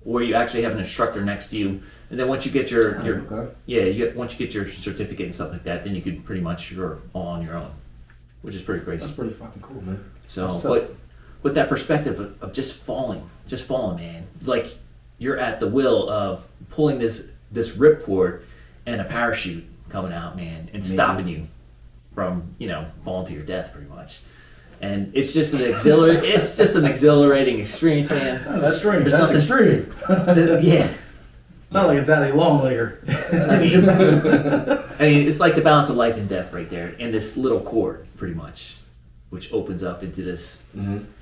where you actually have an instructor next to you. And then once you get your okay. once you get your certificate and stuff like that, then you could pretty much you're all on your own, which is pretty crazy. That's pretty fucking cool, man. So, but with that perspective of just falling, man, like you're at the will of pulling this ripcord and a parachute coming out, man, and stopping you from falling to your death, pretty much. And it's just an exhilarating experience, man. That's extreme. There's That's nothing- extreme. Yeah. Not like a daddy long legger. I mean, it's like the balance of life and death right there, in this little cord, pretty much, which opens up into this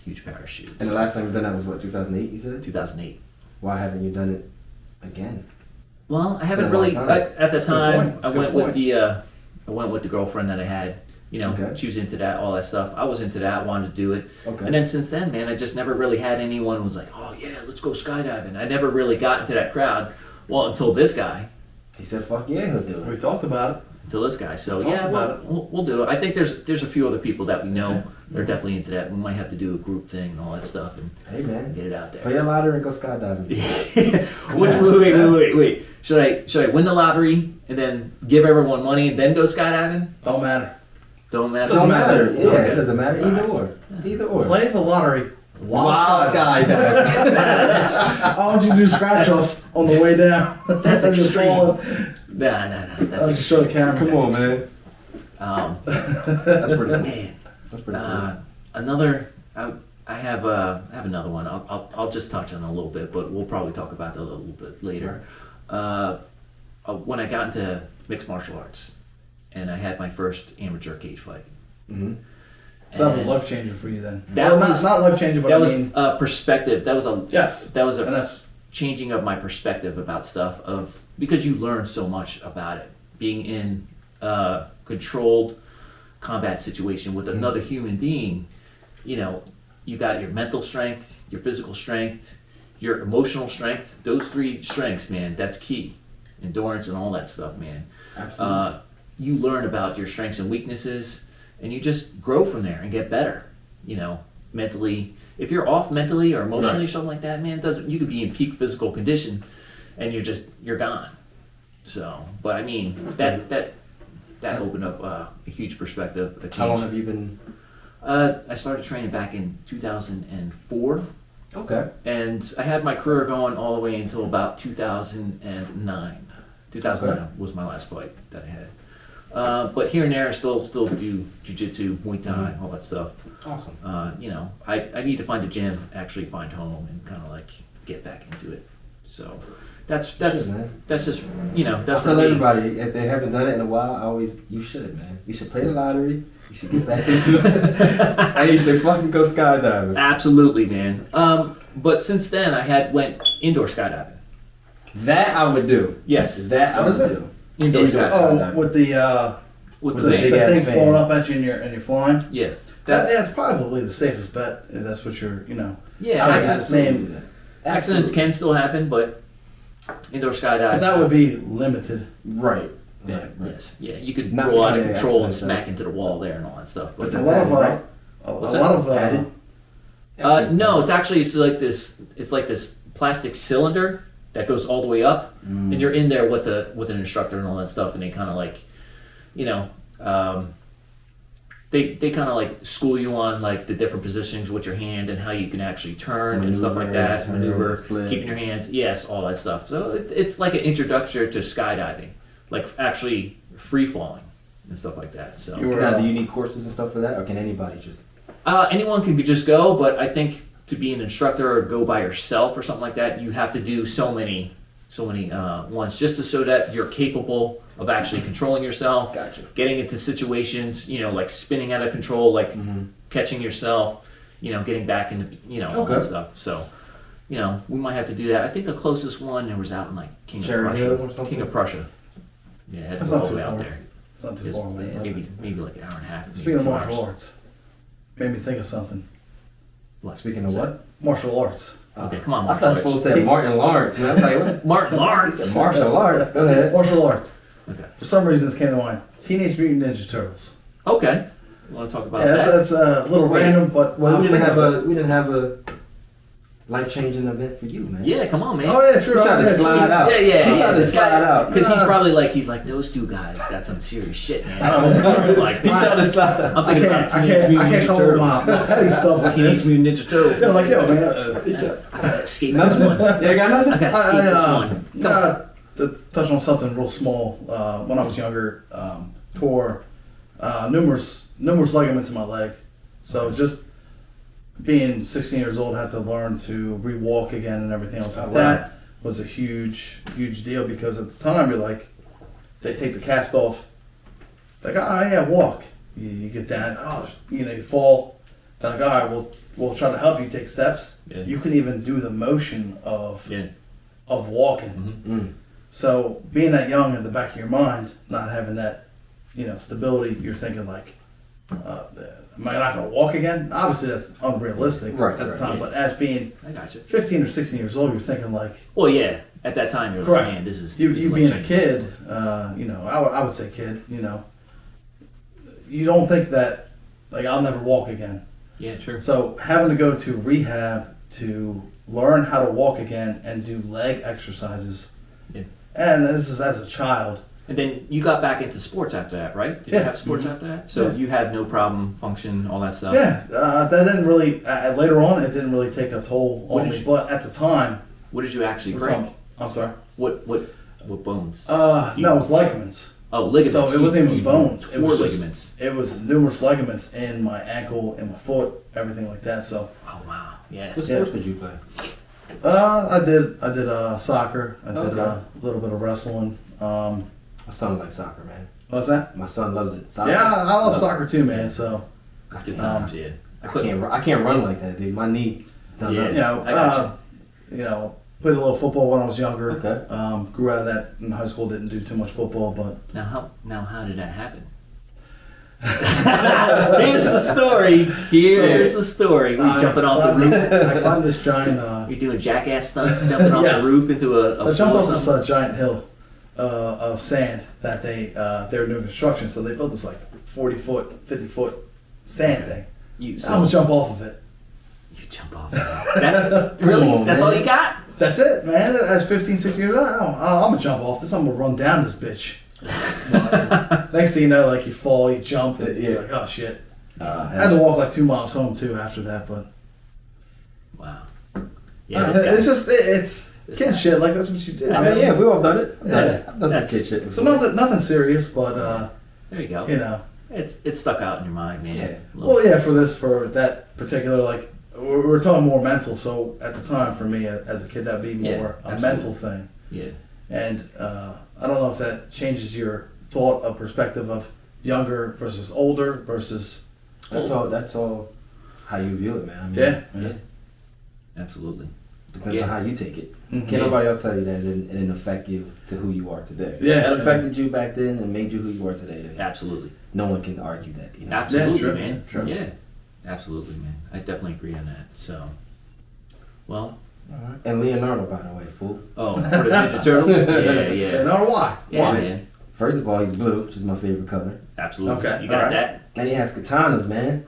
huge parachute. And the last time you done that was what, 2008? You said 2008. Why haven't you done it again? Well, I haven't been a long really. time. At the That's a good time, point. That's I a good went with point. I went with the girlfriend that I had. Okay. She was into that, all that stuff. I was into that, wanted to do it. Okay. And then since then, man, I just never really had anyone who was like, oh yeah, let's go skydiving. I never really got into that crowd. Well, until this guy. He said, "Fuck yeah, he'll do We it." talked about it. Until this guy. So Talked yeah, about we'll do it. I think there's a few other people that we know that are definitely into that. We might have to do a group thing and all that stuff and Hey man, get it out there. play your lottery and go skydiving. Wait. Should I win the lottery and then give everyone money and then go skydiving? Don't matter. Don't matter. Doesn't matter. Yeah, Okay. it doesn't matter. Either or. Either or. Play the lottery while Wow, skydiving. I want you to do scratch offs on the way down. That's Just extreme. fall. Nah. I'll That's just show the camera. Come on, man. That's pretty cool. Man. That's pretty cool. Another. I have another one. I'll just touch on it a little bit, but we'll probably talk about that a little bit later. When I got into mixed martial arts, and I had my first amateur cage fight. Mm-hmm. So that was life changing for you then. That Or was- not life changing, but That I was mean, perspective. That was yes. a And that's changing of my perspective about stuff because you learn so much about it being in a controlled combat situation with another human being. You got your mental strength, your physical strength, your emotional strength. Those three strengths, man, that's key. Endurance and all that stuff, man. Absolutely. You learn about your strengths and weaknesses, and you just grow from there and get better. Mentally. If you're off mentally or emotionally or something like that, man, you could be in peak physical condition, and you're gone. So, but I mean, that opened up a huge perspective. A change. How long have you been? I started training back in 2004, Okay. and I had my career going all the way until about 2009. 2009 was my last fight that I had. But here and there, I still do jiu-jitsu, Muay Thai, all that stuff. Awesome. I need to find a gym, actually find home, and kind of like get back into it. So that's Shit, man. just that's I for tell me. everybody if they haven't done it in a while, you should, man. You should play the lottery. You should get back into it, and you should fucking go skydiving. Absolutely, man. But since then, I went indoor skydiving. That I would do. Yes, That I What would is it? do. indoor Indoor skydiving. with the With with the the thing. big ass thing fan. falling up at you and you're flying. Yeah, That's probably the safest bet if that's what you're. yeah. I would Accidents, say- Absolutely do that. accidents can still happen, but indoor skydiving. But that would be limited. Right. Yeah. Right. Right. Yes, yeah. You could Not roll the out of kind of control and accidents smack into the wall there and all that stuff. But A lot of Right. a What's lot of Padded? no, it's actually it's like this plastic cylinder that goes all the way up, and you're in there with an instructor and all that stuff, and they kind of like, they kind of like school you on like the different positions with your hand and how you can actually turn and stuff like that, Turn, maneuver, flip. keeping your hands, yes, all that stuff. So it's like an introduction to skydiving, like actually free falling and stuff like that. So. You were- Now, do you need courses and stuff for that, or can anybody just? Anyone can just go, but I think to be an instructor or go by yourself or something like that, you have to do so many ones just so that you're capable of actually controlling yourself, Gotcha. getting into situations, like spinning out of control, like catching yourself, getting back into, all Okay. that stuff. So, we might have to do that. I think the closest one was out in like King Cherry of Hill or Prussia. something? King of Prussia. Yeah, it had to That's go not all the too way out far. there. Not too It's far, man. maybe like an hour and a half. maybe Speaking of 2 martial hours. arts, made me think of something. Speaking of what? Martial arts. Okay, come on, I thought you were supposed to say Martin Lawrence, man. I was like, what's Martin Lawrence. martial arts? Go ahead. Martial arts. Okay. For some reason, this came to mind. Teenage Mutant Ninja Turtles. Okay. You want to talk about Yeah, that? that's a little random, but Well, I was thinking about it. we didn't have a life-changing event for you, man. Yeah, come on, man. Oh yeah, sure. You tried to slide out. Yeah, yeah. You tried to slide out. Because he's probably like, those two guys got some serious shit, man. I don't know. Like, He tried to slide out. I'm I thinking can't, about I Teenage can't, Mutant I can't Ninja come up with Turtles. my petty stuff with Teenage this. Mutant Ninja Turtles. Yeah, like, yo, man. I gotta escape this one. Yeah, got nothing? I gotta escape this one. To touch on something real small, when I was younger, tore numerous ligaments in my leg. So just being 16 years old, I had to learn to re-walk again and everything else like Oh, wow. that was a huge deal because at the time you're like, they take the cast off, like, oh yeah, walk. You get down, you fall. They're like, all right, we'll try to help you take steps. Yeah. You can even do the motion of Yeah. walking. Mm. So being that young in the back of your mind, not having that, stability, you're thinking like, am I not going to walk again? Obviously that's unrealistic Right, at the right, time, yeah. but as being I got you. 15 or 16 years old, you're thinking like, Well, yeah. At that time, you're correct. like, man, this is... you this is being a like- kid, I would say kid, you don't think that, like, I'll never walk again. Yeah, true. So having to go to rehab to learn how to walk again and do leg exercises, Yeah. and this is as a child. And then you got back into sports after that, right? Did Yeah. you have sports after that? So Yeah. you had no problem function, all that stuff? Yeah, that didn't really. Later on, it didn't really take a toll What on did me. you- But at the time, What did you actually we're break? talking- I'm sorry. What bones? No, it was ligaments. Oh, ligaments. So it wasn't even You- bones. It Four was just- ligaments. It was numerous ligaments in my ankle, in my foot, everything like that. So Oh, wow. Yeah. What Yeah. sports did you play? I did soccer. I did Okay. a little bit of wrestling. My son likes soccer, man. What's that? My son loves it. Soccer. Yeah, I love Loves soccer too, man. So That's good times, yeah. I can't run like that, dude. My knee is done Yeah. up. I gotcha. played a little football when I was younger. Okay. Grew out of that in high school. Didn't do too much football, but Now how did that happen? Here's the story. Here's the story. We jumping off the roof. I climbed this giant. We doing jackass stunts, jumping off Yes. the roof into a So I jumped pool off or this something? giant hill of sand that they were doing construction. So they built this like 40-foot, 50-foot sand thing. You, I'm gonna jump off of it. you jump off. That's really on, that's man. all you got? That's it, man. As 15, 16 years old, I'm gonna jump off this. I'm gonna run down this bitch. Next thing you know, like you fall, you jump, and you're like, oh shit. I had to walk like 2 miles home too after that, but Wow. Yeah. this it's just it's kid shit. Like that's what you do. I man. mean, yeah, we all done it. Yeah. I've done That's- some kid shit. So nothing serious, but there you go. you know. It's stuck out in your mind, man. Yeah. Well, yeah, for that particular, like, we're talking more mental. So at the time, for me as a kid, that'd be Yeah, more a absolutely. mental thing. Yeah. And I don't know if that changes your thought of perspective of younger versus older versus. That's all how you view it, man. I mean, Yeah. Yeah. Absolutely. Depends Yeah. on how you take it. Mhm. Can't nobody else tell you that it didn't affect you to who you are today. Yeah. That affected you back then and made you who you are today. Absolutely. No one can argue that. You know? Absolutely, true, man. true. Yeah. Absolutely, man. I definitely agree on that. So, well, And Leonardo, by the way, fool. oh, for the Ninja Turtles? Yeah, Yeah. yeah. No, why? Yeah, Why? man. First of all, he's blue, which is my favorite color. Absolutely. Okay, You got alright. that? And he has katanas, man.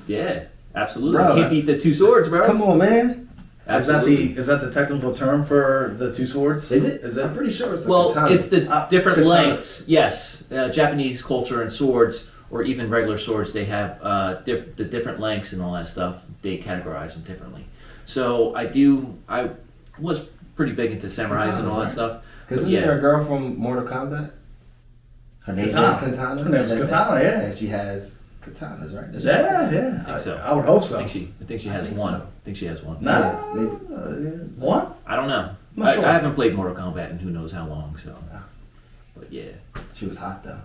Yeah. Absolutely. Bro, you can't beat the two swords, bro. Come on, man. Absolutely. Is that the technical term for the two swords? Is it? Is I'm it? pretty sure it's a Well, katana. it's the different katana. lengths. Yes, Japanese culture and swords, or even regular swords, they have the different lengths and all that stuff. They categorize them differently. So I was pretty big into samurais and all that right? stuff. Because isn't yeah. there a girl from Mortal Kombat? Her name Katana. is Katana. Her name's Katana, yeah. And she has katanas, right? Does she Yeah, have yeah. I think so. I would hope so. I think she has think one. so. I think she has one. No, Yeah, maybe. One? I don't know. Not sure. I haven't played Mortal Kombat in who knows how long. So, but yeah. She was hot though.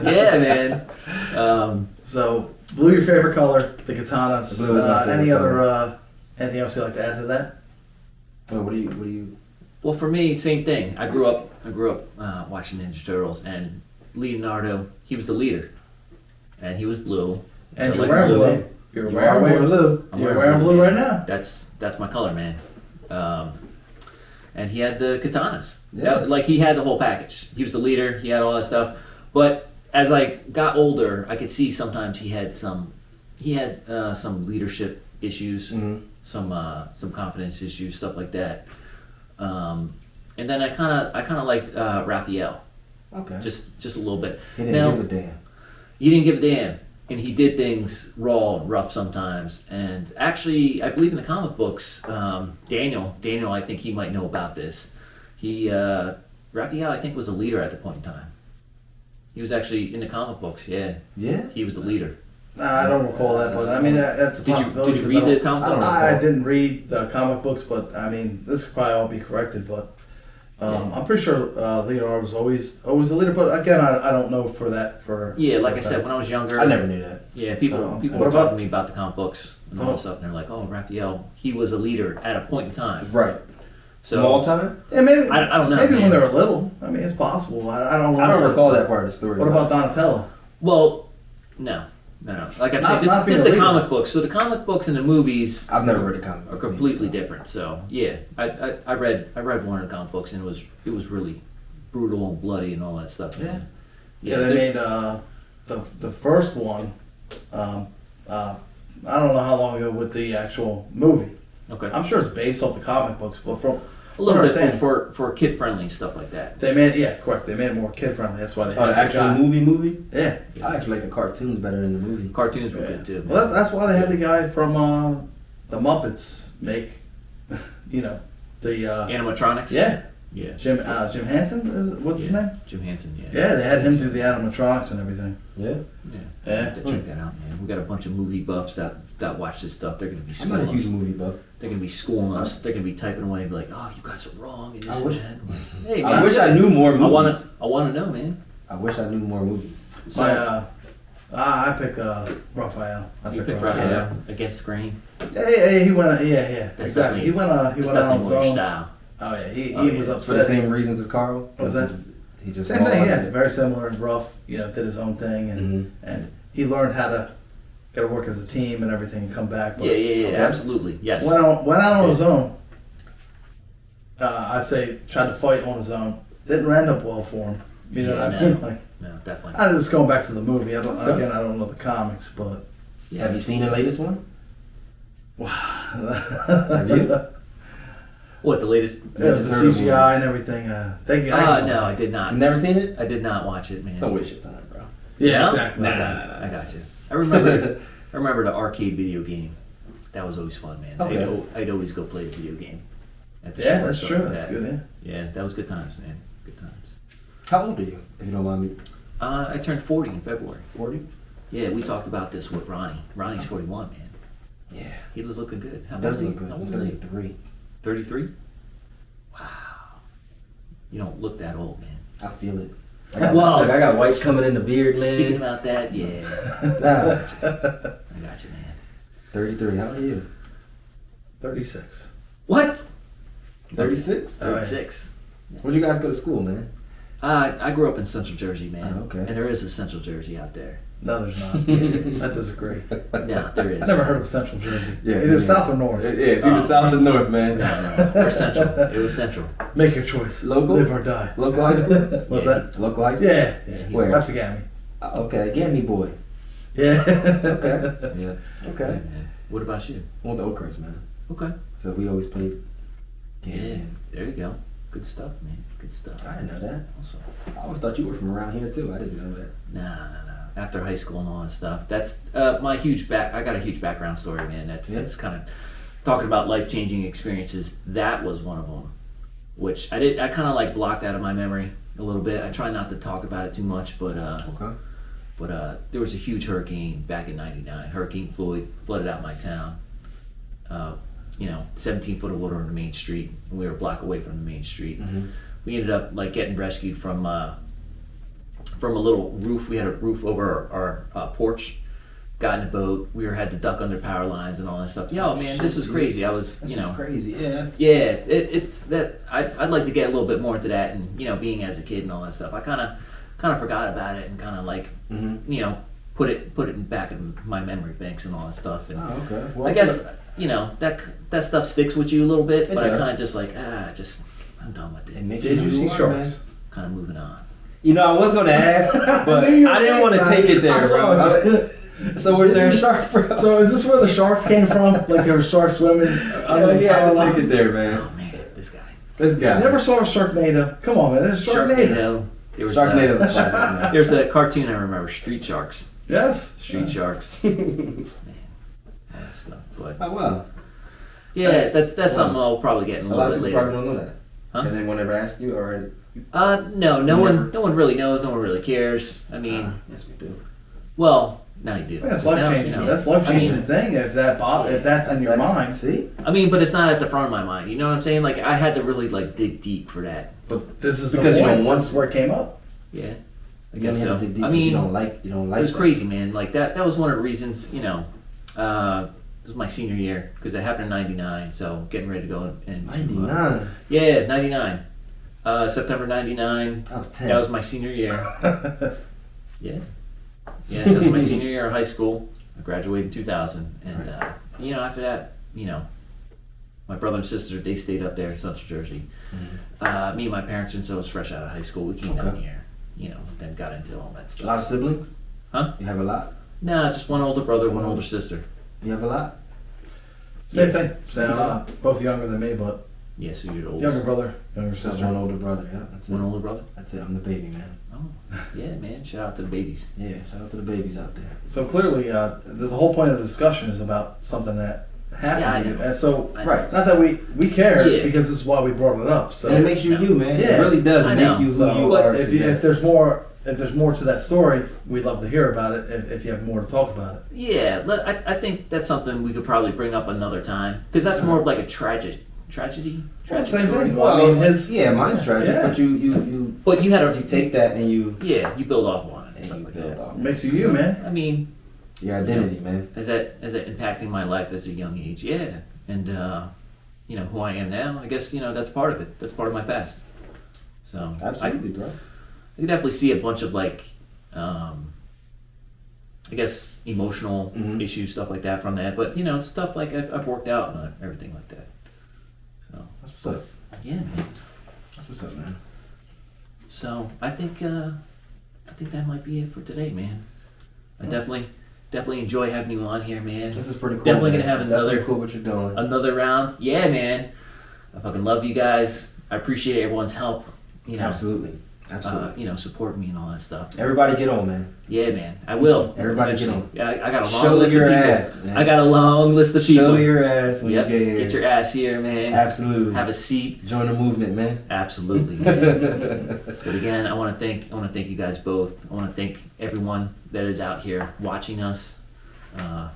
Yeah, man. So blue, your favorite color, the katanas. Blue is my favorite any color. other anything else you'd like to add to that? Oh, what do you? Well, for me, same thing. I grew up watching Ninja Turtles, and Leonardo, he was the leader, and he was blue. And So, you're like, wearing blue. blue. You're You are wearing blue. blue. I'm You're wearing blue yeah. right now. That's my color, man. and he had the katanas. Yeah. Like he had the whole package. He was the leader. He had all that stuff. But as I got older, I could see sometimes he had some leadership issues, some confidence issues, stuff like that. And then I kind of liked Raphael, Okay. just a little bit. He didn't give a damn. He didn't give a damn, and he did things raw and rough sometimes. And actually, I believe in the comic books, Daniel, I think he might know about this. Raphael, I think, was a leader at the point in time. He was actually in the comic books. Yeah. Yeah. He was the leader. I don't recall that, but I mean that's a possibility. Did you read the comic books? I didn't read the comic books, but I mean this could probably all be corrected. But I'm pretty sure Leonardo was always the leader. But again, I don't know for that. Yeah, like I said, when I was younger, I never knew that. Yeah, people were talking to me about the comic books and all that stuff, and they're like, "Oh, Raphael, he was a leader at a point in time." Right. So, Small time? Yeah, maybe. I don't know. Maybe man. when they were little. I mean, it's possible. I don't. I don't recall that part of the story. What about Donatello? Well, no. Like I'm saying, this is the comic books. So the comic books and the movies. I've never read a comic book. Are completely different. So yeah, I read one of the comic books, and it was really brutal and bloody and all that stuff. Yeah. Yeah, they made the first one. I don't know how long ago with the actual movie. Okay. I'm sure it's based off the comic books, but from a little bit for kid friendly stuff like that. They made correct. They made it more kid friendly. That's why they had the actual movie. Yeah. I actually like the cartoons better than the movie. Cartoons were good too. Well, that's why they had the guy from the Muppets make, the animatronics. Yeah. Yeah. Jim Henson. What's his name? Jim Henson. Yeah. Yeah, they had him do the animatronics and everything. Yeah. Yeah. Have to check that out, man. We got a bunch of movie buffs that watch this stuff. They're gonna be I'm schooling not a huge us. movie buff. They're gonna be schooling us. They're gonna be typing away and be like, "Oh, you guys are wrong." And this I and wish- that. I'm like, hey, I man, wish I knew more movies. I wanna know, man. I wish I knew more movies. So, I picked Raphael. you picked Raphael against the grain. Yeah, he went. That's Exactly. He went on his definitely more your own. style. Oh yeah, he was For the upset. same reasons as Carl. What's that? He just Same thing, yeah. Very similar and rough. Did his own thing, and he learned how to work as a team and everything, and come back. But Yeah, absolutely, yes. went out on his own. I'd say tried to fight on his own. Didn't end up well for him. You know what I mean? Like, No, definitely. I'm just going back to the movie. I don't know the comics, but Have you seen the latest one? have you? What, the latest? Yeah, the CGI and everything. No, I did not. You never seen it? I did not watch it, man. Don't waste your time, bro. Yeah, No? exactly. I got you. I remember the arcade video game. That was always fun, man. Okay. I'd always go play the video game. At the Yeah, shop, that's stuff true. like That's that. good. Yeah, that was good times, man. Good times. How old are you, if you don't mind me? I turned 40 in February. 40? Yeah, we talked about this with Ronnie. Ronnie's 41, man. Yeah. He was looking good. How It does old look is good. he? How I'm old is he? 33. 33? Wow. You don't look that old, man. I feel it. Well, I got whites coming in the beard, man. Speaking about that, yeah. Nah. I got you, man. 33. How old are you? 36. What? 36? 36. Where'd you guys go to school, man? I grew up in Central Jersey, man. Oh, okay. And there is a Central Jersey out there. No, there's not. Yeah, there is. I disagree. No, there is. I never heard of Central Jersey. Yeah, Either yeah. south or north. Yeah, it's either south or north, man. No. We're Central. It was Central. Make your choice. Local? Live or die. Local high school? What's Yeah. that? Local high school? Yeah. Where? Lapsagami. Okay, Gammy boy. Yeah. Okay. Yeah. Okay. Man. What about you? I went to Oakhurst, man. Okay. So we always played Yeah. game. There you go. Good stuff, man. Good stuff. I didn't know that. Also, I always thought you were from around here too. I didn't know that. no. After high school and all that stuff, that's my huge I got a huge background story, man. That's kind of talking about life-changing experiences. That was one of them, which I kind of like blocked out of my memory a little bit. I try not to talk about it too much, but Okay. there was a huge hurricane back in '99. Hurricane Floyd flooded out my town. 17 foot of water on the main street, and we were a block away from the main street. Mm-hmm. We ended up like getting rescued from a little roof. We had a roof over our porch. Got in a boat. We had to duck under power lines and all that stuff. Yo, man, this was crazy. I was, That's just crazy. Yeah. it's that. I'd like to get a little bit more into that, and being as a kid and all that stuff. I kind of forgot about it and kind of like Mm-hmm. put it back in my memory banks and all that stuff. And Oh, okay. Well, I guess that stuff sticks with you a little bit, It but I does. kind of just like I'm done with It it. makes Did you see are, sharks? man. Kind of moving on. You know, I was gonna ask, but I knew you were didn't want to thinking take it there, I saw bro. it. So was there a shark, bro? So is this where the sharks came from? Like there were sharks swimming Oh, under the yeah, I power had to lines? take it there, man. Oh man, this guy. This guy. Never saw a Sharknado. Come on, man. There's Sharknado. Sharknado. There was Sharknado's a classic, man. there's a cartoon I remember, Street Sharks. Yes. Street Sharks. Man, all that stuff. But Oh wow. yeah, that's something I'll probably get in a A lot little of bit people later. probably don't know that. Huh? Has anyone ever asked you already? No one really knows. No one really cares. I mean, Yes, we do. well, now you do. Yeah, it's Now, life changing. you know, That's life changing I mean, thing. If that's in your mind. See? I mean, but it's not at the front of my mind. You know what I'm saying? Like I had to really like dig deep for that. But this is Because the you point. don't want This is where it came up. Yeah, I You guess don't so. have to dig deep I 'cause mean, you don't like it was that. crazy, man. Like that was one of the reasons. You know, it was my senior year because it happened in '99. So getting ready to go into 99. yeah, '99. September '99. I was 10. That was my senior year. Yeah. Yeah, that was my senior year of high school. I graduated in 2000. And, you know, after that, you know, my brother and sister, they stayed up there in Central Jersey. Mhm. Me and my parents, since I was fresh out of high school, we came down Okay. here, you know, then got into all that A lot of stuff. siblings? Huh? You have a lot? Nah, just one older brother, one older sister. You have a lot? Same thing. Both younger than me, but Yeah, so you're the oldest. younger brother, younger Just sister. one older brother, yeah. That's it. One older brother? That's it. I'm the baby, man. Oh, yeah, man. Shout out to the babies. Yeah, shout out to the babies out there. So clearly, the whole point of the discussion is about something that happened Yeah, I to you. know. And so, I know. Right. not that we care, Yeah. because this is why we brought it up. So And it makes you you, man. Yeah. It really does I make know. you who So, you but are. if there's more to that story, we'd love to hear about it. If you have more to talk about it. Yeah, I think that's something we could probably bring up another time. Because that's more of like a tragedy? Well, Tragic same story. thing. Well, I mean, his mine's tragic, Yeah. but you But you had a, take that and you you build off on it and and stuff you like build that. off makes you you, man. I mean, your identity, man. is that impacting my life as a young age? Yeah, and you know who I am now. I guess you know that's part of it. That's part of my past. So Absolutely, bro. I can definitely see a bunch of like, I guess emotional Mhm. issues, stuff like that from that. But you know, stuff like I've worked out and everything like that. So That's what's up. yeah, man. That's what's up, man. So I think that might be it for today, man. I definitely enjoy having you on here, man. This is pretty cool. Definitely man. gonna have It's definitely another- cool what you're doing. Another round, yeah, man. I fucking love you guys. I appreciate everyone's help. You know, Absolutely. Absolutely. you know, support me and all that stuff. Everybody get on, man. Yeah, man. I will. Everybody get Eventually. on. Yeah, I got a long Show list your of people. ass, man. I got a long list of people. Show your ass when Yep. you get here. Get your ass here, man. Absolutely. Have a seat. Join the movement, man. Absolutely. Man. But again, I want to thank you guys both. I want to thank everyone that is out here watching us,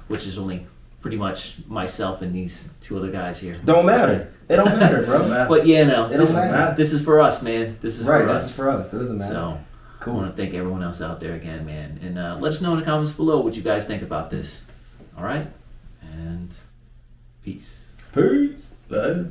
which is only pretty much myself and these two other guys here. Don't matter. It don't matter, bro. But yeah, no, It this, don't matter. this is for us, man. This is Right, for this us. is for us. It doesn't matter. So I Cool. want to thank everyone else out there again, man. And let us know in the comments below what you guys think about this. All right? And peace. Peace. Bud.